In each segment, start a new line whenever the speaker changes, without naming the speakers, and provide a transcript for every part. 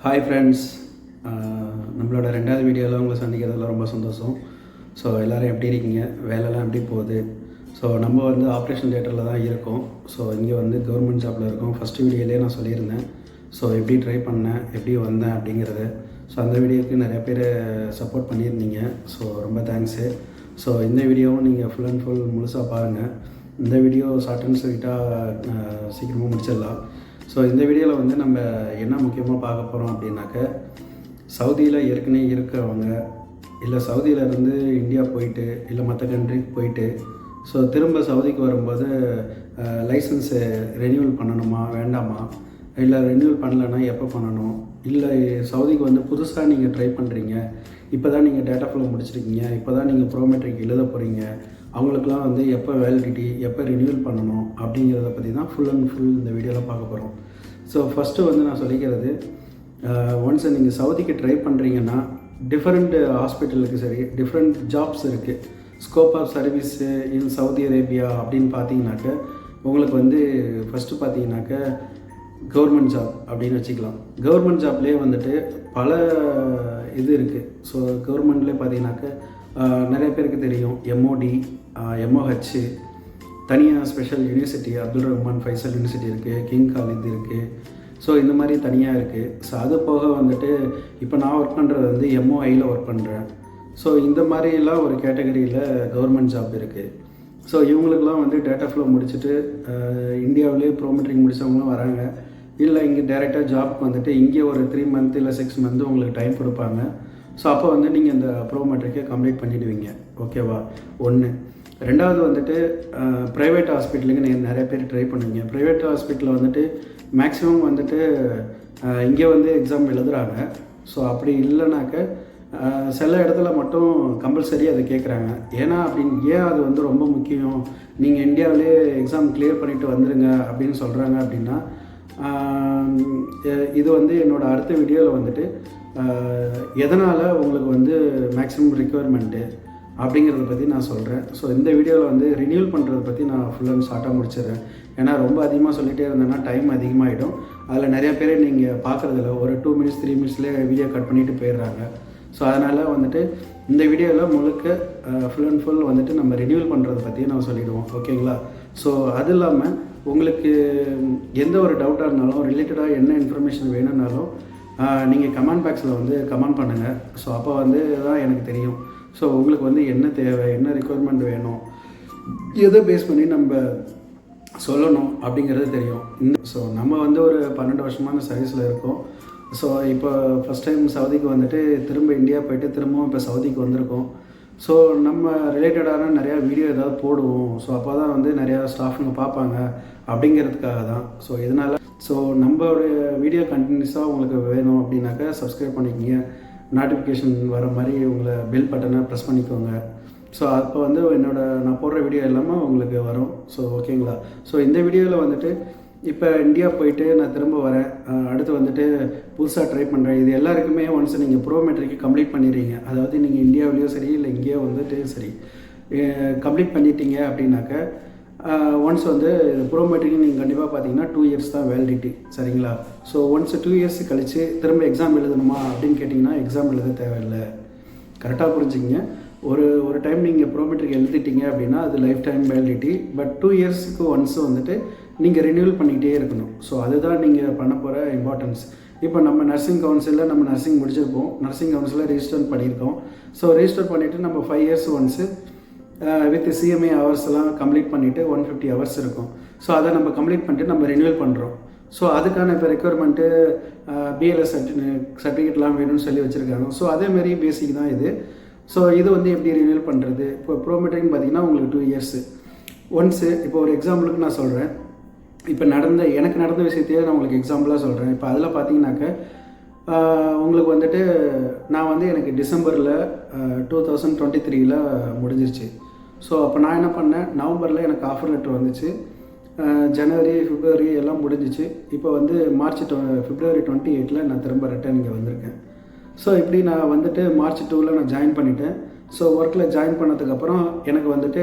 Hi friends, நம்மளோட ரெண்டாவது வீடியோவில் உங்களை சந்திக்கிறதுல ரொம்ப சந்தோஷம். ஸோ எல்லோரும் எப்படி இருக்கீங்க? வேலைலாம் எப்படி போகுது? ஸோ நம்ம வந்து ஆப்ரேஷன் தியேட்டரில் தான் இருக்கோம். ஸோ இங்கே வந்து கவர்மெண்ட் ஜாப்பில் இருக்கோம். ஃபஸ்ட்டு வீடியோலேயே நான் சொல்லியிருந்தேன். ஸோ எப்படி ட்ரை பண்ணேன், எப்படி வந்தேன் அப்படிங்கிறது. ஸோ அந்த வீடியோவுக்கு நிறைய பேர் சப்போர்ட் பண்ணியிருந்தீங்க. ஸோ ரொம்ப தேங்க்ஸு. ஸோ இந்த வீடியோவும் நீங்கள் ஃபுல் அண்ட் ஃபுல் முழுசாக பாருங்கள். இந்த வீடியோ ஷார்ட் அண்ட் ஸ்வீட்டாக சீக்கிரமாக முடிச்சிடலாம். ஸோ இந்த வீடியோவில் வந்து நம்ம என்ன முக்கியமாக பார்க்க போகிறோம் அப்படின்னாக்க, சவுதியில் ஏற்கனவே இருக்கிறவங்க, இல்லை சவுதியிலேருந்து இந்தியா போயிட்டு, இல்லை மற்ற கண்ட்ரிக்கு போயிட்டு, ஸோ திரும்ப சவுதிக்கு வரும்போது லைசன்ஸு ரெனியூவல் பண்ணணுமா வேண்டாமா, இல்லை ரெனியூவல் பண்ணலைன்னா எப்போ பண்ணணும், இல்லை சவுதிக்கு வந்து புதுசாக நீங்கள் ட்ரை பண்ணுறீங்க, இப்போ தான் நீங்கள் டேட்டா ஃப்ளோ முடிச்சிருக்கீங்க, இப்போ தான் நீங்கள் ப்ரோமெட்ரிக் எழுத போகிறீங்க, அவங்களுக்குலாம் வந்து எப்போ வேலிடிட்டி, எப்போ ரினியூவல் பண்ணணும் அப்படிங்கிறத பற்றி தான் ஃபுல் அண்ட் ஃபுல் இந்த வீடியோவில் பார்க்க போகிறோம். ஸோ ஃபஸ்ட்டு வந்து நான் சொல்லிக்கிறது, ஒன்ஸ் நீங்கள் சவுதிக்கு ட்ரை பண்ணுறீங்கன்னா டிஃப்ரெண்ட் ஹாஸ்பிட்டலுக்கு சரி டிஃப்ரெண்ட் ஜாப்ஸ் இருக்குது. Scope of service in Saudi Arabia அப்படின்னு பார்த்தீங்கன்னாக்க, உங்களுக்கு வந்து ஃபஸ்ட்டு பார்த்தீங்கன்னாக்க கவர்மெண்ட் ஜாப் அப்படின்னு வச்சுக்கலாம். கவர்மெண்ட் ஜாப்லேயே வந்துட்டு பல இது இருக்குது. ஸோ கவர்மெண்ட்லேயே பார்த்தீங்கன்னாக்க நிறைய பேருக்கு தெரியும், எம்ஓடி, எம்ஓஹெச், தனியாக special university, Abdul Rahman Faisal university இருக்குது, கிங் காலேஜ் இருக்குது. ஸோ இந்த மாதிரி தனியாக இருக்குது. ஸோ அது போக வந்துட்டு இப்போ நான் ஒர்க் பண்ணுறது வந்து எம்ஓஐயில் ஒர்க் பண்ணுறேன். ஸோ இந்த மாதிரிலாம் ஒரு கேட்டகரியில் கவர்மெண்ட் ஜாப் இருக்குது. ஸோ இவங்களுக்குலாம் வந்து டேட்டா ஃப்ளோ முடிச்சுட்டு இந்தியாவிலே ப்ரோமெட்ரிக் முடித்தவங்களும் வராங்க. இல்லை இங்கே டைரெக்டாக ஜாப்க்கு வந்துட்டு இங்கே ஒரு 3 மந்த் இல்லை 6 மந்த் உங்களுக்கு டைம் கொடுப்பாங்க. ஸோ அப்போ வந்து நீங்கள் இந்த ப்ரோமெட்ரிக்கை கம்ப்ளீட் பண்ணிவிடுவீங்க. ஓகேவா? ஒன்று. ரெண்டாவது வந்துட்டு ப்ரைவேட் ஹாஸ்பிட்டலுக்கு நீங்கள் நிறைய பேர் ட்ரை பண்ணுவீங்க. ப்ரைவேட் ஹாஸ்பிட்டலில் வந்துட்டு மேக்ஸிமம் வந்துட்டு இங்கே வந்து எக்ஸாம் எழுதுகிறாங்க. ஸோ அப்படி இல்லைனாக்க சில இடத்துல மட்டும் கம்பல்சரி அதை கேட்குறாங்க. ஏன்னா ஏன் அது வந்து ரொம்ப முக்கியம், நீங்கள் இந்தியாவிலே எக்ஸாம் கிளியர் பண்ணிவிட்டு வந்துடுங்க அப்படின்னு சொல்கிறாங்க அப்படின்னா, இது வந்து என்னோடய அடுத்த வீடியோவில் வந்துட்டு எதனால் உங்களுக்கு வந்து மேக்ஸிமம் ரிக்குவயர்மெண்ட்டு அப்படிங்கிறத பற்றி நான் சொல்கிறேன். ஸோ இந்த வீடியோவில் வந்து ரினியூவல் பண்ணுறதை பற்றி நான் ஃபுல் அண்ட் ஷார்ட்டாக முடிச்சிடுறேன். ஏன்னா ரொம்ப அதிகமாக சொல்லிகிட்டே இருந்தேன்னா டைம் அதிகமாகிடும். அதில் நிறைய பேர் நீங்கள் பார்க்குறதில்ல, ஒரு 2 மினிட்ஸ் 3 மினிட்ஸ்லேயே வீடியோ கட் பண்ணிவிட்டு போயிடுறாங்க. ஸோ அதனால் வந்துட்டு இந்த வீடியோவில் முழுக்க ஃபுல் அண்ட் ஃபுல் வந்துட்டு நம்ம ரினியூவல் பண்ணுறதை பற்றி நம்ம சொல்லிவிடுவோம். ஓகேங்களா? ஸோ அது இல்லாமல் உங்களுக்கு எந்த ஒரு டவுட்டாக இருந்தாலும், ரிலேட்டடாக என்ன இன்ஃபர்மேஷன் வேணும்னாலும் நீங்கள் கமெண்ட் பாக்ஸில் வந்து கமெண்ட் பண்ணுங்கள். ஸோ அப்போ வந்து தான் எனக்கு தெரியும். ஸோ உங்களுக்கு வந்து என்ன தேவை, என்ன ரிக்குவயர்மெண்ட் வேணும், எதை பேஸ் பண்ணி நம்ம சொல்லணும் அப்படிங்கிறது தெரியும். ஸோ நம்ம வந்து ஒரு 12 வருஷமான சர்வீஸில் இருக்கோம். ஸோ இப்போ ஃபஸ்ட் டைம் சவுதிக்கு வந்துட்டு திரும்ப இந்தியா போயிட்டு திரும்பவும் இப்போ சவுதிக்கு வந்திருக்கோம். ஸோ நம்ம ரிலேட்டடான நிறையா வீடியோ ஏதாவது போடுவோம். ஸோ அப்போ தான் வந்து நிறையா ஸ்டாஃபுங்க பார்ப்பாங்க அப்படிங்கிறதுக்காக தான். ஸோ இதனால் நம்மளுடைய வீடியோ கண்டினியூஸாக உங்களுக்கு வேணும் அப்படின்னாக்கா சப்ஸ்கிரைப் பண்ணிக்கோங்க. நோட்டிஃபிகேஷன் வர மாதிரி உங்களை பெல் பட்டனை ப்ரெஸ் பண்ணிக்கோங்க. ஸோ அப்போ வந்து நான் போடுற வீடியோ எல்லாமே உங்களுக்கு வரும். ஸோ ஓகேங்களா? ஸோ இந்த வீடியோவில் வந்துட்டு இப்போ இந்தியா போயிட்டு நான் திரும்ப வரேன், அடுத்து வந்துட்டு புதுசாக ட்ரை பண்ணுறேன். இது எல்லாருக்குமே ஒன்ஸ் நீங்கள் ப்ரோமெட்ரிக்கு கம்ப்ளீட் பண்ணிடுறீங்க, அதாவது நீங்கள் இந்தியாவிலேயோ சரி இல்லை இங்கேயோ வந்துட்டு சரி கம்ப்ளீட் பண்ணிட்டீங்க அப்படின்னாக்க, ஒன்ஸ் வந்து ப்ரோமெட்ரிக்கு நீங்கள் கண்டிப்பாக பார்த்தீங்கன்னா 2 இயர்ஸ் தான் வேலிடிட்டி. சரிங்களா? ஸோ ஒன்ஸ் 2 இயர்ஸ் கழித்து திரும்ப எக்ஸாம் எழுதணுமா அப்படின்னு கேட்டிங்கன்னா எக்ஸாம் எழுத தேவையில்லை. கரெக்டாக புரிஞ்சுக்கிங்க. ஒரு டைம் நீங்கள் ப்ரோமெட்ரிக் எழுதிட்டீங்க அப்படின்னா அது லைஃப் டைம் வேலிடிட்டி. பட் 2 இயர்ஸுக்கு ஒன்ஸ் வந்துட்டு நீங்கள் ரினியூவல் பண்ணிக்கிட்டே இருக்கணும். ஸோ அதுதான் நீங்கள் பண்ண போகிற இம்பார்ட்டன்ஸ். இப்போ நம்ம நர்சிங் கவுன்சிலில் நம்ம நர்சிங் முடிச்சிருப்போம், நர்சிங் கவுன்சிலில் ரெஜிஸ்டர் பண்ணியிருக்கோம். ஸோ ரெஜிஸ்டர் பண்ணிவிட்டு நம்ம 5 இயர்ஸ் ஒன்ஸு வித் சிஎம்ஏ ஹவர்ஸ்லாம் கம்ப்ளீட் பண்ணிவிட்டு 150 ஹவர்ஸ் இருக்கும். ஸோ அதை நம்ம கம்ப்ளீட் பண்ணிட்டு நம்ம ரினியூவல் பண்ணுறோம். ஸோ அதுக்கான இப்போ ரெக்குவயர்மெண்ட்டு பிஎல்எஸ் சர்டிஃபிகேட்லாம் வேணும்னு சொல்லி வச்சுருக்காங்க. ஸோ அதேமாரி பேசிக் தான் இது. ஸோ இது வந்து எப்படி ரினியூவல் பண்ணுறது, இப்போ ப்ரோமெட்ரிக்னு பார்த்தீங்கன்னா உங்களுக்கு 2 இயர்ஸு ஒன்ஸு. இப்போ ஒரு எக்ஸாம்பிளுக்கு நான் சொல்கிறேன், இப்போ எனக்கு நடந்த விஷயத்தையே நான் உங்களுக்கு எக்ஸாம்பிளாக சொல்கிறேன். இப்போ அதில் பார்த்தீங்கன்னாக்க உங்களுக்கு வந்துட்டு நான் வந்து எனக்கு டிசம்பரில் 2023 முடிஞ்சிருச்சு. ஸோ அப்போ நான் என்ன பண்ணேன், நவம்பரில் எனக்கு ஆஃபர் லெட்டர் வந்துச்சு. ஜனவரி பிப்ரவரி எல்லாம் முடிஞ்சிச்சு. இப்போ வந்து பிப்ரவரி 28 நான் திரும்ப ரிட்டர்ன் இங்கே வந்திருக்கேன். ஸோ இப்படி நான் வந்துட்டு March 2 நான் ஜாயின் பண்ணிட்டேன். ஸோ ஒர்க்கில் ஜாயின் பண்ணதுக்கப்புறம் எனக்கு வந்துட்டு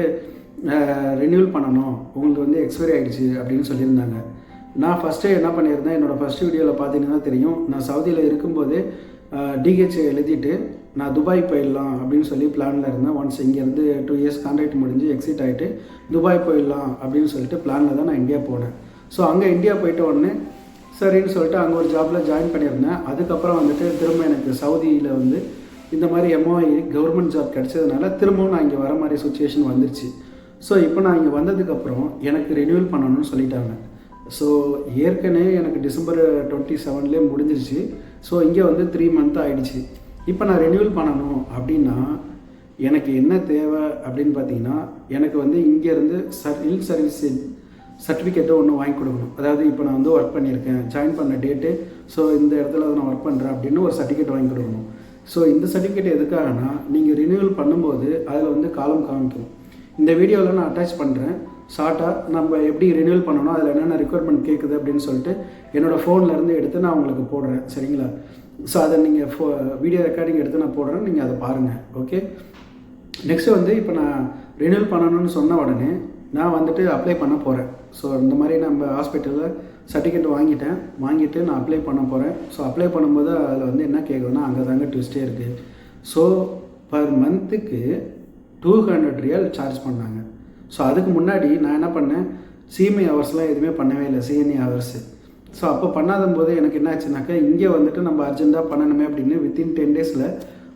ரினியூவல் பண்ணணும், உங்களுக்கு வந்து எக்ஸ்பைரி ஆகிடுச்சு அப்படின்னு சொல்லியிருந்தாங்க. நான் ஃபஸ்ட்டே என்ன பண்ணியிருந்தேன், என்னோடய ஃபஸ்ட் வீடியோவில் பார்த்தீங்கன்னா தெரியும், நான் சவுதியில் இருக்கும்போதே டிஹெச் எழுதிட்டு நான் துபாய் போயிடலாம் அப்படின்னு சொல்லி பிளானில் இருந்தேன். ஒன்ஸ் இங்கேருந்து 2 இயர்ஸ் கான்ட்ராக்ட் முடிஞ்சு எக்ஸிட் ஆகிட்டு துபாய் போயிடலாம் அப்படின்னு சொல்லிட்டு பிளானில் தான் நான் இந்தியா போனேன். ஸோ அங்கே இந்தியா போயிட்ட உடனே சரின்னு சொல்லிட்டு அங்கே ஒரு ஜாபில் ஜாயின் பண்ணியிருந்தேன். அதுக்கப்புறம் வந்துட்டு திரும்ப எனக்கு சவுதியில் வந்து இந்த மாதிரி எம்ஓஐ கவர்மெண்ட் ஜாப் கிடச்சதுனால திரும்பவும் நான் இங்கே வர மாதிரி சுச்சுவேஷன் வந்துருச்சு. ஸோ இப்போ நான் இங்கே வந்ததுக்கப்புறம் எனக்கு ரினியூவல் பண்ணணும்னு சொல்லிட்டாங்க. ஸோ ஏற்கனவே எனக்கு டிசம்பர் 27 முடிஞ்சிருச்சு. ஸோ இங்கே வந்து 3 மந்த் ஆகிடுச்சு. இப்போ நான் ரினியூவல் பண்ணணும் அப்படின்னா எனக்கு என்ன தேவை அப்படின்னு பார்த்தீங்கன்னா, எனக்கு வந்து இங்கேருந்து இல் சர்வீஸ் சர்டிஃபிகேட்டை ஒன்று வாங்கி கொடுக்கணும். அதாவது இப்போ நான் வந்து ஒர்க் பண்ணியிருக்கேன், ஜாயின் பண்ண டேட்டு, ஸோ இந்த இடத்துல நான் ஒர்க் பண்ணுறேன் அப்படின்னு ஒரு சர்டிஃபிகேட் வாங்கி கொடுக்கணும். ஸோ இந்த சர்டிஃபிகேட் எதுக்காகனா, நீங்கள் ரினியூவல் பண்ணும்போது அதில் வந்து காலம் காமிக்கும். இந்த வீடியோவில் நான் அட்டாச் பண்ணுறேன். ஷார்ட்டாக நம்ம எப்படி ரினியூவல் பண்ணணும், அதில் என்னென்ன ரெக்யர்மெண்ட் கேட்குது அப்படின்னு சொல்லிட்டு என்னோடய ஃபோன்லேருந்து எடுத்து நான் உங்களுக்கு போடுறேன். சரிங்களா? ஸோ அதை நீங்கள் வீடியோ ரெக்கார்டிங் எடுத்து நான் போடுறேன், நீங்கள் அதை பாருங்கள். ஓகே. நெக்ஸ்ட்டு வந்து இப்போ நான் ரினியூவல் பண்ணணும்னு சொன்ன உடனே நான் வந்துட்டு அப்ளை பண்ண போகிறேன். ஸோ இந்த மாதிரி நம்ம ஹாஸ்பிட்டலில் சர்டிஃபிகேட் வாங்கிட்டு நான் அப்ளை பண்ண போகிறேன். ஸோ அப்ளை பண்ணும்போது அதில் வந்து என்ன கேட்குதுன்னா, அங்கே தாங்க ட்விஸ்டே இருக்குது. ஸோ பர் மந்த்துக்கு 200 ரியால் சார்ஜ் பண்ணாங்க. ஸோ அதுக்கு முன்னாடி நான் என்ன பண்ணேன், சிஎம்ஏ ஹவர்ஸ்லாம் எதுவுமே பண்ணவே இல்லை, சிஎன்ஏ ஹவர்ஸு. ஸோ அப்போ பண்ணாத போது எனக்கு என்ன ஆச்சுனாக்கா, இங்கே வந்துட்டு நம்ம அர்ஜென்ட்டாக பண்ணணுமே அப்படின்னு வித்தின் 10 டேஸில்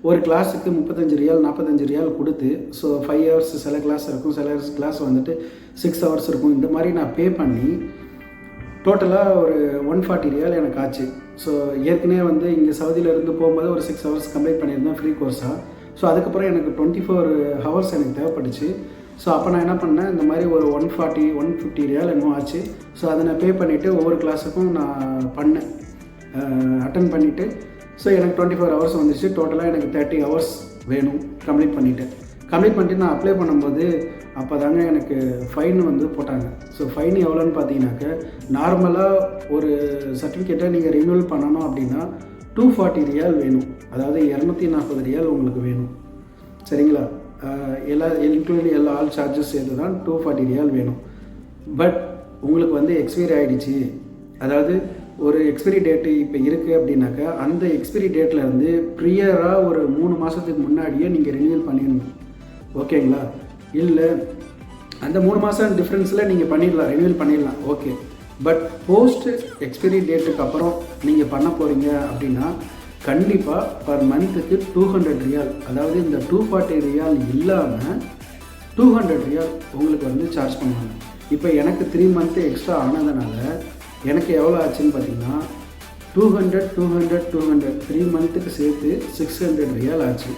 ஒரு கிளாஸுக்கு 35 ரியால் 45 ரியால் கொடுத்து, ஸோ 5 ஹவர்ஸ் சில கிளாஸ் இருக்கும், சில கிளாஸ் வந்துட்டு 6 ஹவர்ஸ் இருக்கும். இந்த மாதிரி நான் பே பண்ணி டோட்டலாக ஒரு 140 ரியால் எனக்கு ஆச்சு. ஸோ ஏற்கனவே வந்து இங்கே சவுதியில் இருந்து போகும்போது ஒரு 6 ஹவர்ஸ் கம்ப்ளீட் பண்ணியிருந்தேன் ஃப்ரீ கோர்ஸாக. ஸோ அதுக்கப்புறம் எனக்கு 24 ஹவர்ஸ் எனக்கு தேவைப்பட்டுச்சு. ஸோ அப்போ நான் என்ன பண்ணேன், இந்த மாதிரி ஒரு 150 ரியால் என்னமோ ஆச்சு. ஸோ அதை நான் பே பண்ணிவிட்டு ஒவ்வொரு கிளாஸுக்கும் நான் பண்ணேன், அட்டன் பண்ணிவிட்டு. ஸோ எனக்கு 24 ஹவர்ஸ் வந்துச்சு. டோட்டலாக எனக்கு 30 ஹவர்ஸ் வேணும் கம்ப்ளீட் பண்ணிவிட்டு நான் அப்ளை பண்ணும்போது அப்போ தாங்க எனக்கு ஃபைன் வந்து போட்டாங்க. ஸோ ஃபைன் எவ்வளோன்னு பார்த்தீங்கன்னாக்க, நார்மலாக ஒரு சர்டிஃபிகேட்டை நீங்கள் ரினியூவல் பண்ணணும் அப்படின்னா 240 ரியால் வேணும். அதாவது 240 ரியால் உங்களுக்கு வேணும். சரிங்களா? இன்க்ளூடிங் எல்லா ஆல் சார்ஜஸ் சேர்த்து தான் 240 ரியால் வேணும். பட் உங்களுக்கு வந்து எக்ஸ்பைரி ஆகிடுச்சு, அதாவது ஒரு எக்ஸ்பைரி டேட்டு இப்போ இருக்குது அப்படின்னாக்கா, அந்த எக்ஸ்பைரி டேட்டில் இருந்து ப்ரியராக ஒரு 3 மாதத்துக்கு முன்னாடியே நீங்கள் ரினியூவல் பண்ணிடணும். ஓகேங்களா? இல்லை அந்த 3 மாதம் டிஃப்ரென்ஸில் நீங்கள் ரினியூவல் பண்ணிடலாம். ஓகே. பட் போஸ்ட் எக்ஸ்பைரி டேட்டுக்கு அப்புறம் நீங்கள் பண்ண போகிறீங்க அப்படின்னா கண்டிப்பாக பர் மந்த்துக்கு 200 ரியால், அதாவது இந்த 240 ரியால் இல்லாமல் 200 ரியால் உங்களுக்கு வந்து சார்ஜ் பண்ணுவாங்க. இப்போ எனக்கு 3 மந்த்து எக்ஸ்ட்ரா ஆனதுனால எனக்கு எவ்வளோ ஆச்சுன்னு பார்த்தீங்கன்னா 200 3 மந்த்துக்கு சேர்த்து 600 ரியால் ஆச்சு.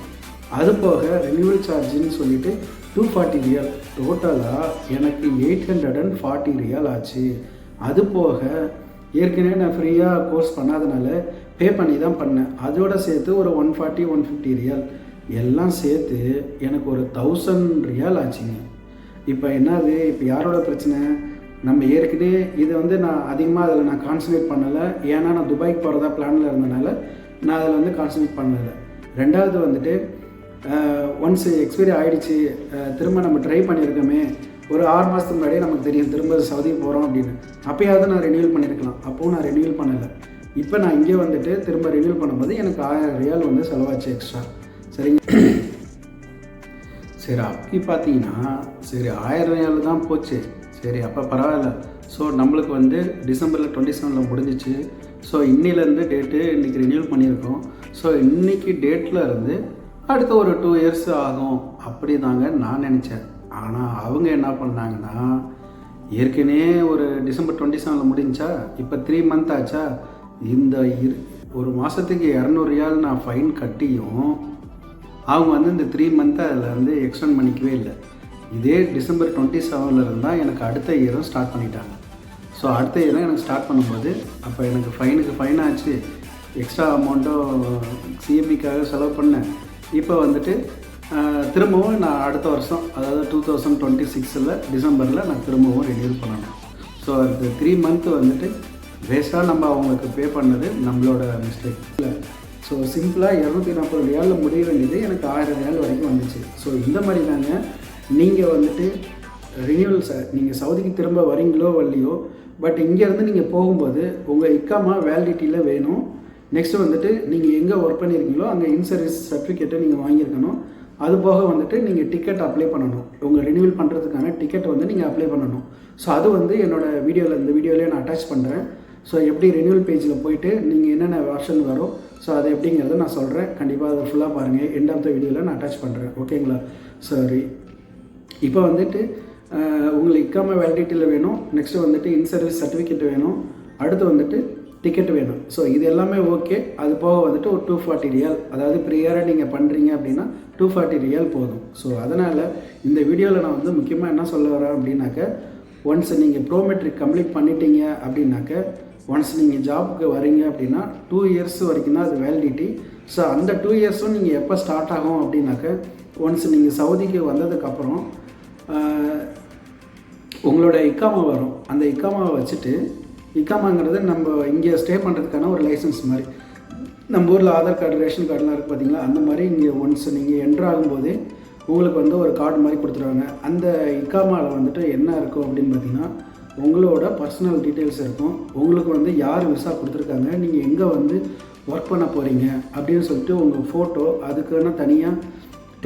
அது போக ரினியூவல் சார்ஜுன்னு சொல்லிட்டு 240 ரியால், டோட்டலாக எனக்கு 840 ரியால் ஆச்சு. அது போக ஏற்கனவே நான் ஃப்ரீயாக கோர்ஸ் பண்ணாதனால பே பண்ணி தான் பண்ணேன். அதோடு சேர்த்து ஒரு 140-150 ரியால் எல்லாம் சேர்த்து எனக்கு ஒரு 1000 ரியால் ஆச்சுங்க. இப்போ என்னது, இப்போ யாரோட பிரச்சனை, நம்ம ஏற்கனவே இதை வந்து நான் அதிகமாக அதில் நான் கான்சன்ட்ரேட் பண்ணலை. ஏன்னா நான் துபாய்க்கு போகிறதா பிளானில் இருந்தனால நான் அதில் வந்து கான்சன்ட்ரேட் பண்ணலை. ரெண்டாவது வந்துட்டு ஒன்ஸ் எக்ஸ்பைரி ஆகிடுச்சு, திரும்ப நம்ம ட்ரை பண்ணியிருக்கோமே, ஒரு 6 மாதத்துக்கு முன்னாடியே நமக்கு தெரியும் திரும்ப சவுதி போகிறோம் அப்படின்னு, அப்போயாவது நான் ரினியூவல் பண்ணியிருக்கலாம். அப்போவும் நான் ரினியூவல் பண்ணலை. இப்போ நான் இங்கே வந்துட்டு திரும்ப ரினியூவல் பண்ணும்போது எனக்கு 1000 ரியால் வந்து செலவாச்சு எக்ஸ்ட்ரா. சரிங்க. சரி, அப்படி பார்த்தீங்கன்னா சரி 1000 ரியால் தான் போச்சு. சரி, அப்போ பரவாயில்ல. ஸோ நம்மளுக்கு வந்து டிசம்பரில் 27 முடிஞ்சிச்சு. ஸோ இன்னிலேருந்து டேட்டு இன்றைக்கி ரினியூவல் பண்ணியிருக்கோம். ஸோ இன்றைக்கி டேட்டில் இருந்து அடுத்த ஒரு 2 இயர்ஸ் ஆகும் அப்படி தாங்க நான் நினச்சேன். ஆனால் அவங்க என்ன பண்ணாங்கன்னா, ஏற்கனவே ஒரு டிசம்பர் 27 முடிஞ்சா, இப்போ 3 மந்த் ஆச்சா, இந்த ஒரு மாதத்துக்கு 200 ரியால் நான் ஃபைன் கட்டியும் அவங்க வந்து இந்த 3 மந்த்தை அதில் வந்து எக்ஸ்டெண்ட் பண்ணிக்கவே இல்லை. இதே டிசம்பர் 27 இருந்தால் எனக்கு அடுத்த இயரும் ஸ்டார்ட் பண்ணிட்டாங்க. ஸோ அடுத்த இயரும் எனக்கு ஸ்டார்ட் பண்ணும்போது அப்போ எனக்கு ஃபைன் ஆச்சு, எக்ஸ்ட்ரா அமௌண்ட்டும் சிஎம்இக்காக செலவு பண்ணேன். இப்போ வந்துட்டு திரும்பவும் நான் அடுத்த வருஷம், அதாவது 2026 டிசம்பரில் நான் திரும்பவும் ரினியூவல் பண்ணணும். ஸோ அந்த 3 மந்த்து வந்துட்டு வேஸ்ட்டாக நம்ம அவங்களுக்கு பே பண்ணது நம்மளோட மிஸ்டேக் இல்லை. ஸோ சிம்பிளாக 240 ரியாலில் முடிய வேண்டியது எனக்கு 1000 ரியால் வரைக்கும் வந்துச்சு. ஸோ இந்த மாதிரி தாங்க நீங்கள் வந்துட்டு ரினியூவல் நீங்கள் சவுதிக்கு திரும்ப வரீங்களோ வரலையோ, பட் இங்கேருந்து நீங்கள் போகும்போது உங்கள் இக்காமா வேலிடிட்டியில் வேணும். நெக்ஸ்ட்டு வந்துட்டு நீங்கள் எங்கே ஒர்க் பண்ணியிருக்கீங்களோ அங்கே இன் சர்வீஸ் சர்டிஃபிகேட்டை நீங்கள் வாங்கியிருக்கணும். அது போக வந்துட்டு நீங்கள் டிக்கெட் அப்ளை பண்ணணும். உங்கள் ரினியூவல் பண்ணுறதுக்கான டிக்கெட் வந்து நீங்கள் அப்ளை பண்ணணும். ஸோ அது வந்து என்னோடய வீடியோவில் இந்த வீடியோலேயே நான் அட்டாச் பண்ணுறேன். ஸோ எப்படி ரினியூவல் பேஜில் போயிட்டு நீங்கள் என்னென்ன ஆப்ஷன் வரும், ஸோ அது எப்படிங்கிறத நான் சொல்கிறேன். கண்டிப்பாக அதை ஃபுல்லாக பாருங்கள். எண்ட் ஆஃப் த வீடியோவில் நான் அட்டாச் பண்ணுறேன். ஓகேங்களா? சரி, இப்போ வந்துட்டு உங்களுக்கு இக்காமா வேலிடிட்டியில் வேணும். நெக்ஸ்ட்டு வந்துட்டு இன் சர்வீஸ் சர்டிஃபிகேட் வேணும். அடுத்து வந்துட்டு டிக்கெட் வேணும். ஸோ இது எல்லாமே ஓகே. அது போக வந்துட்டு ஒரு 240 ரியால், அதாவது ப்ரியராக நீங்கள் பண்ணுறீங்க அப்படின்னா 240 ரியால் போதும். ஸோ அதனால் இந்த வீடியோவில் நான் வந்து முக்கியமாக என்ன சொல்ல வரேன் அப்படின்னாக்க, ஒன்ஸ் நீங்கள் ப்ரோமெட்ரிக் கம்ப்ளீட் பண்ணிட்டீங்க அப்படின்னாக்க, ஒன்ஸ் நீங்கள் ஜாபுக்கு வரீங்க அப்படின்னா 2 இயர்ஸ் வரைக்கும் தான் அது வேலிடிட்டி. ஸோ அந்த 2 இயர்ஸும் நீங்கள் எப்போ ஸ்டார்ட் ஆகும் அப்படின்னாக்க, ஒன்ஸ் நீங்கள் சவுதிக்கு வந்ததுக்கப்புறம் உங்களோட இக்காமா வரும். அந்த இக்காமாவை வச்சுட்டு, இக்காமாங்கிறது நம்ம இங்கே ஸ்டே பண்ணுறதுக்கான ஒரு லைசன்ஸ் மாதிரி. நம்ம ஊரில் ஆதார் கார்டு, ரேஷன் கார்டுலாம் இருக்குது பார்த்தீங்களா, அந்த மாதிரி இங்கே ஒன்ஸ் நீங்கள் என்ட்ரு ஆகும்போதே உங்களுக்கு வந்து ஒரு கார்டு மாதிரி கொடுத்துருவாங்க. அந்த இக்காமாவில் வந்துட்டு என்ன இருக்கும் அப்படின்னு பார்த்தீங்கன்னா, உங்களோட பர்சனல் டீட்டெயில்ஸ் இருக்கும். உங்களுக்கு வந்து யார் விசா கொடுத்துருக்காங்க, நீங்கள் எங்கே வந்து ஒர்க் பண்ண போகிறீங்க அப்படின்னு சொல்லிட்டு உங்கள் ஃபோட்டோ, அதுக்கான தனியாக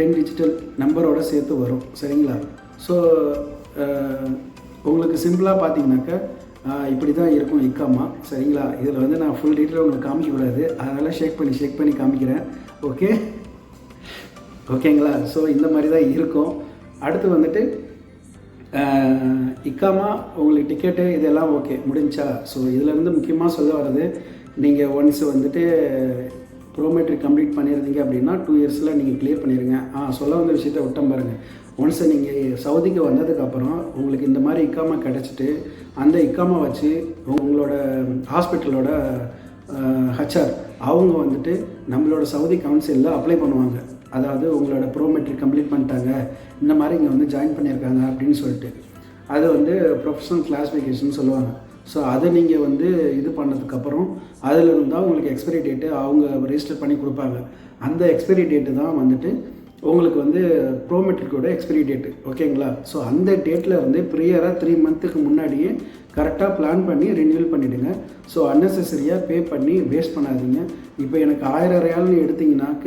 10 டிஜிட்டல் நம்பரோடு சேர்த்து வரும். சரிங்களா? ஸோ உங்களுக்கு சிம்பிளாக பார்த்தீங்கன்னாக்கா இப்படி தான் இருக்கும் இக்காமா. சரிங்களா? இதில் வந்து நான் ஃபுல் டீட்டெயில் உங்களுக்கு காமிக்கக்கூடாது, அதனால் ஷேக் பண்ணி காமிக்கிறேன். ஓகேங்களா? ஸோ இந்த மாதிரி தான் இருக்கும். அடுத்து வந்துட்டு இக்காமா, உங்களுக்கு டிக்கெட்டு இதெல்லாம் ஓகே முடிஞ்சா. ஸோ இதிலேருந்து முக்கியமாக சொல்ல வர்றது, நீங்கள் ஒன்ஸ் வந்துட்டு ப்ரோமெட்ரிக் கம்ப்ளீட் பண்ணியிருந்தீங்க அப்படின்னா 2 இயர்ஸில் நீங்கள் கிளியர் பண்ணிடுங்க. சொல்ல வந்த விஷயத்தை விட்டம் பாருங்கள். ஒன்ஸ் நீங்கள் சவுதிக்கு வந்ததுக்கப்புறம் உங்களுக்கு இந்த மாதிரி இக்காமா கிடச்சிட்டு, அந்த இக்காமா வச்சு உங்களோட ஹாஸ்பிட்டலோட ஹச்ஆர் அவங்க வந்துட்டு நம்மளோட சவுதி கவுன்சிலில் அப்ளை பண்ணுவாங்க. அதாவது உங்களோட ப்ரோமெட்ரிக் கம்ப்ளீட் பண்ணிட்டாங்க, இந்த மாதிரி இங்கே வந்து ஜாயின் பண்ணியிருக்காங்க அப்படின்னு சொல்லிட்டு, அது வந்து ப்ரொஃபஷனல் கிளாஸிஃபிகேஷன் சொல்லுவாங்க. ஸோ அதை நீங்கள் வந்து இது பண்ணதுக்கப்புறம் அதில் இருந்தால் உங்களுக்கு எக்ஸ்பைரி டேட்டு அவங்க ரெஜிஸ்டர் பண்ணி கொடுப்பாங்க. அந்த எக்ஸ்பைரி டேட்டு தான் வந்துட்டு உங்களுக்கு வந்து ப்ரோமெட்ரிக்கோட எக்ஸ்பைரி டேட்டு. ஓகேங்களா? ஸோ அந்த டேட்டில் இருந்து ப்ரியராக 3 மந்த்துக்கு முன்னாடியே கரெக்டாக பிளான் பண்ணி ரினியூவல் பண்ணிவிடுங்க. ஸோ அன்னெசரியாக பே பண்ணி வேஸ்ட் பண்ணாதீங்க. இப்போ எனக்கு 1000 ரியால்னு எடுத்திங்கனாக்க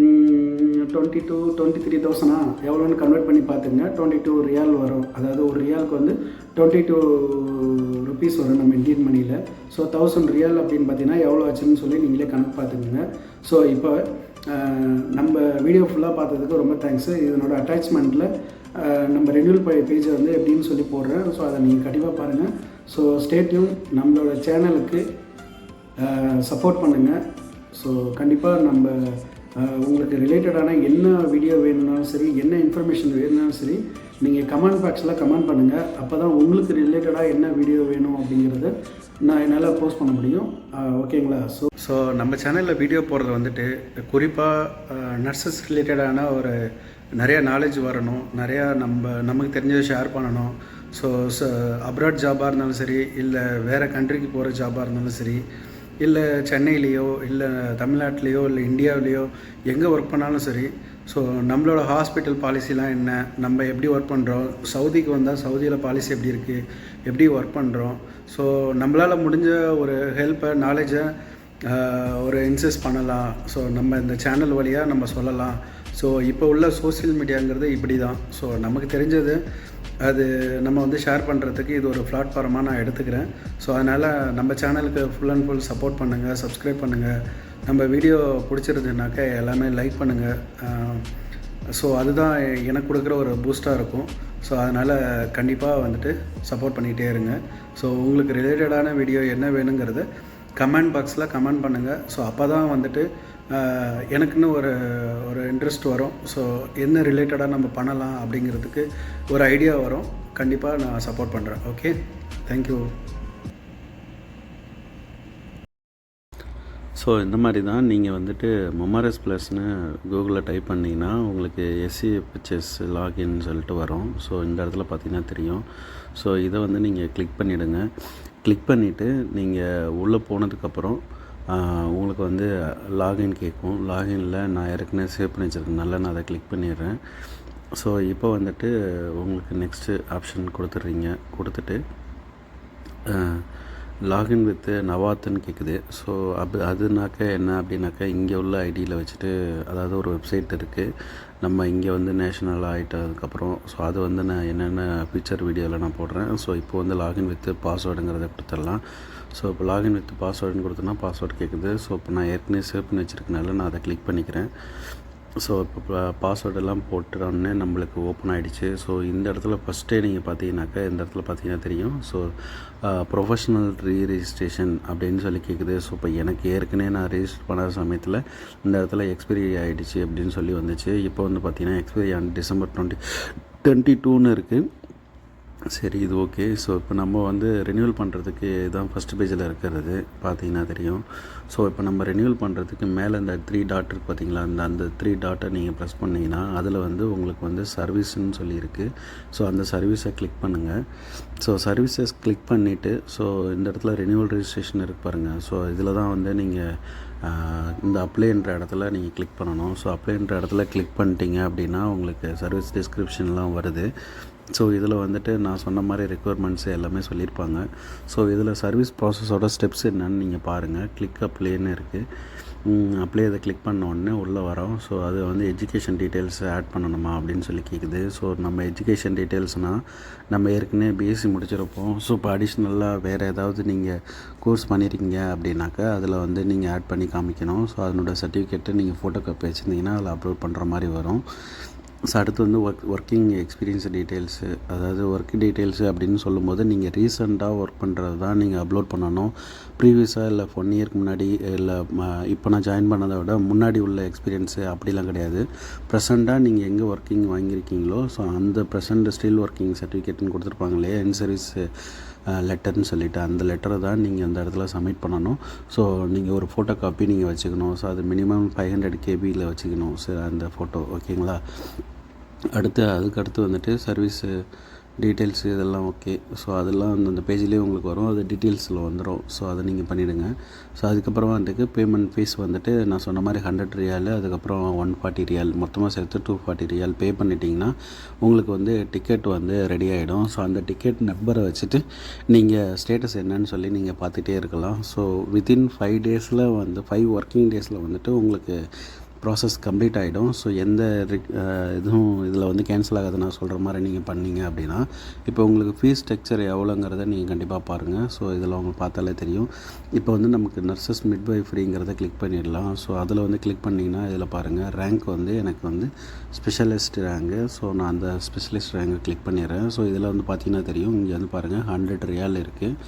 23,000 எவ்வளோன்னு கன்வெர்ட் பண்ணி பார்த்துங்க. 22 ரியால் வரும். அதாவது ஒரு ரியாலுக்கு வந்து 22 ருபீஸ் வரும் நம்ம இந்தியன் மணியில். ஸோ 1000 ரியால் அப்படின்னு பார்த்தீங்கன்னா எவ்வளோ ஆச்சுன்னு சொல்லி நீங்களே கணக்கு பார்த்துக்குங்க. ஸோ இப்போ நம்ம வீடியோ ஃபுல்லாக பார்த்ததுக்கு ரொம்ப தேங்க்ஸு. இதனோட அட்டாச்மெண்ட்டில் நம்ம ரினியூவல் பேஜை வந்து எப்படின்னு சொல்லி போடுறேன். ஸோ அதை நீங்கள் கண்டிப்பாக பாருங்கள். So stay tune. நம்மளோட சேனலுக்கு சப்போர்ட் பண்ணுங்கள். ஸோ கண்டிப்பாக நம்ம உங்களுக்கு ரிலேட்டடான என்ன வீடியோ வேணும்னாலும் சரி, என்ன இன்ஃபர்மேஷன் வேணும்னாலும் சரி, நீங்கள் கமெண்ட் பாக்ஸில் கமெண்ட் பண்ணுங்கள். அப்போ தான் உங்களுக்கு ரிலேட்டடாக என்ன வீடியோ வேணும் அப்படிங்கிறத நான் என்னால் போஸ்ட் பண்ண முடியும். ஓகேங்களா? ஸோ நம்ம சேனலில் வீடியோ போடுறது வந்துட்டு குறிப்பாக நர்சஸ் ரிலேட்டடான ஒரு நிறையா நாலேஜ் வரணும், நிறையா நமக்கு தெரிஞ்சதை ஷேர் பண்ணணும். ஸோ அப்ராட் ஜாபாக இருந்தாலும் சரி, இல்லை வேறு கண்ட்ரிக்கு போகிற ஜாபாக இருந்தாலும் சரி, இல்லை சென்னையிலையோ இல்லை தமிழ்நாட்டிலையோ இல்லை இந்தியாவிலையோ எங்கே ஒர்க் பண்ணாலும் சரி, ஸோ நம்மளோட ஹாஸ்பிட்டல் பாலிசிலாம் என்ன, நம்ம எப்படி ஒர்க் பண்ணுறோம், சவுதிக்கு வந்தால் சவுதியில் பாலிசி எப்படி இருக்குது, எப்படி ஒர்க் பண்ணுறோம், ஸோ நம்மளால் முடிஞ்ச ஒரு ஹெல்ப்பை, நாலேஜை ஒரு இன்செஸ்ட் பண்ணலாம். ஸோ நம்ம இந்த சேனல் வழியாக நம்ம சொல்லலாம். ஸோ இப்போ உள்ள சோசியல் மீடியாங்கிறது இப்படி தான். ஸோ நமக்கு தெரிஞ்சது அது நம்ம வந்து ஷேர் பண்ணுறதுக்கு இது ஒரு பிளாட்ஃபார்மாக நான் எடுத்துக்கிறேன். ஸோ அதனால் நம்ம சேனலுக்கு ஃபுல் அண்ட் ஃபுல் சப்போர்ட் பண்ணுங்கள், சப்ஸ்கிரைப் பண்ணுங்கள். நம்ம வீடியோ பிடிச்சிருந்துனாக்க எல்லாமே லைக் பண்ணுங்கள். ஸோ அதுதான் எனக்கு கொடுக்குற ஒரு பூஸ்ட்டாக இருக்கும். ஸோ அதனால் கண்டிப்பாக வந்துட்டு சப்போர்ட் பண்ணிகிட்டே இருங்க. ஸோ உங்களுக்கு ரிலேட்டடான வீடியோ என்ன வேணுங்கிறத கமெண்ட் பாக்ஸில் கமெண்ட் பண்ணுங்கள். ஸோ அப்போ தான் வந்துட்டு எனக்குன்னு ஒரு இன்ட்ரெஸ்ட் வரும். ஸோ என்ன ரிலேட்டடாக நம்ம பண்ணலாம் அப்படிங்கிறதுக்கு ஒரு ஐடியா வரும். கண்டிப்பாக நான் சப்போர்ட் பண்ணுறேன். Okay, thank you.
ஸோ இந்த மாதிரி தான் நீங்கள் வந்துட்டு மொமாரஸ் ப்ளஸ்னு கூகுளில் டைப் பண்ணிங்கன்னா உங்களுக்கு SCHS லாகின் சொல்லிட்டு வரும். ஸோ இந்த இடத்துல பார்த்தீங்கன்னா தெரியும். ஸோ இதை வந்து நீங்கள் கிளிக் பண்ணிவிடுங்க. கிளிக் பண்ணிவிட்டு நீங்கள் உள்ளே போனதுக்கப்புறம் உங்களுக்கு வந்து லாகின் கேட்கும். லாகினில் நான் ஏற்கனவே சேவ் பண்ணி வச்சுருக்கேன். நான் அதை கிளிக் பண்ணிடுறேன். ஸோ இப்போ வந்துட்டு உங்களுக்கு நெக்ஸ்ட்டு ஆப்ஷன் கொடுத்துட்றீங்க. கொடுத்துட்டு லாகின் வித் நவாத்துன்னு கேட்குது. ஸோ அதுனாக்க என்ன அப்படின்னாக்கா இங்கே உள்ள ஐடியில் வச்சுட்டு, அதாவது ஒரு வெப்சைட் இருக்குது. நம்ம இங்கே வந்து நேஷ்னல் ஆகிட்டதுக்கப்புறம் ஸோ அது வந்து நான் என்னென்ன ஃபியூச்சர் வீடியோவில் நான் போடுறேன். ஸோ இப்போ வந்து லாகின் வித் பாஸ்வேர்டுங்கிறத கொடுத்துடலாம். ஸோ இப்போ லாகின் வித் பாஸ்வேர்டுன்னு கொடுத்தோன்னா பாஸ்வேர்டு கேட்குது. ஸோ இப்போ நான் ஏற்கனவே சேவ் பண்ணி வச்சுருக்கனால நான் அதை கிளிக் பண்ணிக்கிறேன். ஸோ இப்போ பாஸ்வேர்டெல்லாம் போட்டுறோன்னே நம்மளுக்கு ஓப்பன் ஆகிடுச்சு. ஸோ இந்த இடத்துல ஃபஸ்ட்டே நீங்கள் பார்த்தீங்கன்னாக்கா இந்த இடத்துல பார்த்தீங்கன்னா தெரியும். ஸோ ப்ரொஃபஷ்னல் ரெஜிஸ்ட்ரேஷன் அப்படின்னு சொல்லி கேட்குது. ஸோ இப்போ எனக்கு ஏற்கனவே நான் ரெஜிஸ்டர் பண்ண சமயத்தில் இந்த இடத்துல எக்ஸ்பைரி ஆகிடுச்சு அப்படின்னு சொல்லி வந்துச்சு. இப்போ வந்து பார்த்தீங்கன்னா எக்ஸ்பைரி ஆன் டிசம்பர் 2022ன்னு இருக்குது. சரி, இது ஓகே. ஸோ இப்போ நம்ம வந்து ரினியூவல் பண்ணுறதுக்கு இதுதான் ஃபஸ்ட் பேஜில் இருக்கிறது பார்த்தீங்கன்னா தெரியும். ஸோ இப்போ நம்ம ரினியூவல் பண்ணுறதுக்கு மேலே இந்த 3 டாட் இருக்குது பார்த்தீங்களா, அந்த 3 டாட்டை நீங்கள் ப்ரெஸ் பண்ணிங்கன்னா அதில் வந்து உங்களுக்கு வந்து சர்வீஸ்ன்னு சொல்லியிருக்கு. ஸோ அந்த சர்வீஸை கிளிக் பண்ணுங்கள். ஸோ சர்வீசஸ் கிளிக் பண்ணிவிட்டு ஸோ இந்த இடத்துல ரினியூவல் ரெஜிஸ்ட்ரேஷன் இருக்குது பாருங்கள். ஸோ இதில் தான் வந்து நீங்கள் இந்த அப்ளைன்ற இடத்துல நீங்கள் கிளிக் பண்ணணும். ஸோ அப்ளைன்ற இடத்துல கிளிக் பண்ணிட்டீங்க அப்படின்னா உங்களுக்கு சர்வீஸ் டிஸ்கிரிப்ஷன்லாம் வருது. ஸோ இதில் வந்துட்டு நான் சொன்ன மாதிரி ரெக்குயர்மெண்ட்ஸ் எல்லாமே சொல்லியிருப்பாங்க. ஸோ இதில் சர்வீஸ் ப்ராசஸோட ஸ்டெப்ஸ் என்னன்னு நீங்கள் பாருங்கள். கிளிக் அப்ளைன்னு இருக்குது. அப்ளை அதை கிளிக் பண்ண உடனே உள்ளே வரோம். ஸோ அது வந்து எஜுகேஷன் டீட்டெயில்ஸ் ஆட் பண்ணணுமா அப்படின்னு சொல்லி கேட்குது. ஸோ நம்ம எஜுகேஷன் டீட்டெயில்ஸ்னால் நம்ம ஏற்கனவே பிஎஸ்சி முடிச்சிருப்போம். ஸோ இப்போ அடிஷ்னலாக வேறு ஏதாவது நீங்கள் கோர்ஸ் பண்ணியிருக்கீங்க அப்படின்னாக்கா அதில் வந்து நீங்கள் ஆட் பண்ணி காமிக்கணும். ஸோ அதனோட சர்டிஃபிகேட்டை நீங்கள் ஃபோட்டோ காப்பி வச்சுருந்தீங்கன்னா அதில் அப்லோட் பண்ணுற மாதிரி வரும். ஸோ அடுத்து வந்து ஒர்க்கிங் எக்ஸ்பீரியன்ஸ் டீட்டெயில்ஸு, அதாவது ஒர்க் டீட்டெயில்ஸு அப்படின்னு சொல்லும்போது நீங்கள் ரீசெண்டாக ஒர்க் பண்ணுறது தான் நீங்கள் அப்லோட் பண்ணணும். ப்ரீவியஸாக இல்லை 1 இயர்க்கு முன்னாடி இல்லை இப்போ நான் ஜாயின் பண்ணதை விட முன்னாடி உள்ள எக்ஸ்பீரியன்ஸு அப்படிலாம் கிடையாது. ப்ரெசண்ட்டாக நீங்கள் எங்கே ஒர்க்கிங் வாங்கியிருக்கீங்களோ ஸோ அந்த ப்ரெசண்ட் ஸ்டில் ஒர்க்கிங் சர்டிஃபிகேட்னு கொடுத்துருப்பாங்க இல்லையா, இன் சர்வீஸ் லெட்டர்னு சொல்லிவிட்டு அந்த லெட்டரை தான் நீங்கள் அந்த இடத்துல சப்மிட் பண்ணணும். ஸோ நீங்கள் ஒரு ஃபோட்டோ காப்பி நீங்கள் வச்சுக்கணும். ஸோ அது மினிமம் 500 KBயில் வச்சுக்கணும் சார் அந்த ஃபோட்டோ, ஓகேங்களா. அதுக்கடுத்து வந்துட்டு சர்வீஸு டீட்டெயில்ஸு இதெல்லாம் ஓகே. ஸோ அதெல்லாம் அந்த பேஜ்லேயே உங்களுக்கு வரும். அது டீட்டெயில்ஸில் வந்துடும். ஸோ அதை நீங்கள் பண்ணிவிடுங்க. ஸோ அதுக்கப்புறமா வந்துட்டு பேமெண்ட் ஃபீஸ் வந்துட்டு நான் சொன்ன மாதிரி 100 ரியால், அதுக்கப்புறம் 140 ரியால், மொத்தமாக சேர்த்து 240 ரியால் பே பண்ணிட்டீங்கன்னா உங்களுக்கு வந்து டிக்கெட் வந்து ரெடி ஆகிடும். ஸோ அந்த டிக்கெட் நம்பரை வச்சுட்டு நீங்கள் ஸ்டேட்டஸ் என்னன்னு சொல்லி நீங்கள் பார்த்துட்டே இருக்கலாம். ஸோ வித்தின் 5 டேஸில் வந்து 5 ஒர்க்கிங் டேஸில் வந்துட்டு உங்களுக்கு ப்ராசஸ் கம்ப்ளீட் ஆகிடும். ஸோ எந்த இதுவும் இதில் வந்து கேன்சல் ஆகாது நான் சொல்கிற மாதிரி நீங்கள் பண்ணீங்க அப்படின்னா. இப்போ உங்களுக்கு ஃபீஸ் ஸ்ட்ரக்சர் எவ்வளோங்கிறத நீங்கள் கண்டிப்பாக பாருங்கள். ஸோ இதில் உங்களுக்கு பார்த்தாலே தெரியும். இப்போ வந்து நமக்கு நர்சஸ் மிட்வைஃபரிங்கிறத கிளிக் பண்ணிடலாம். ஸோ அதில் வந்து கிளிக் பண்ணிங்கன்னா இதில் பாருங்கள் ரேங்க் வந்து எனக்கு வந்து ஸ்பெஷலிஸ்ட் ரேங்கு. ஸோ நான் அந்த ஸ்பெஷலிஸ்ட் ரேங்கை கிளிக் பண்ணிடுறேன். ஸோ இதில் வந்து பார்த்தீங்கன்னா தெரியும், இங்கே வந்து பாருங்கள் 100 ரியால் இருக்குது.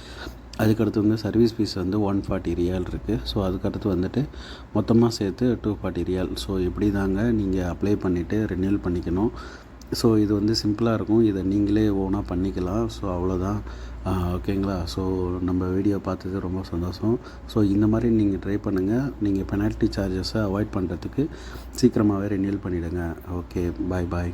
அதுக்கடுத்து வந்து சர்வீஸ் ஃபீஸ் வந்து 140 ரியால் இருக்குது. ஸோ அதுக்கடுத்து வந்துட்டு மொத்தமாக சேர்த்து 240 ரியால். ஸோ இப்படி தாங்க நீங்கள் அப்ளை பண்ணிவிட்டு ரினியூவல் பண்ணிக்கணும். ஸோ இது வந்து சிம்பிளாக இருக்கும். இதை நீங்களே ஓனாக பண்ணிக்கலாம். ஸோ அவ்வளோதான், ஓகேங்களா. ஸோ நம்ம வீடியோ பார்த்தது ரொம்ப சந்தோஷம். ஸோ இந்த மாதிரி நீங்கள் ட்ரை பண்ணுங்கள். நீங்கள் பெனால்ட்டி சார்ஜஸை அவாய்ட் பண்ணுறதுக்கு சீக்கிரமாகவே ரினியூவல் பண்ணிவிடுங்க. ஓகே, பாய்.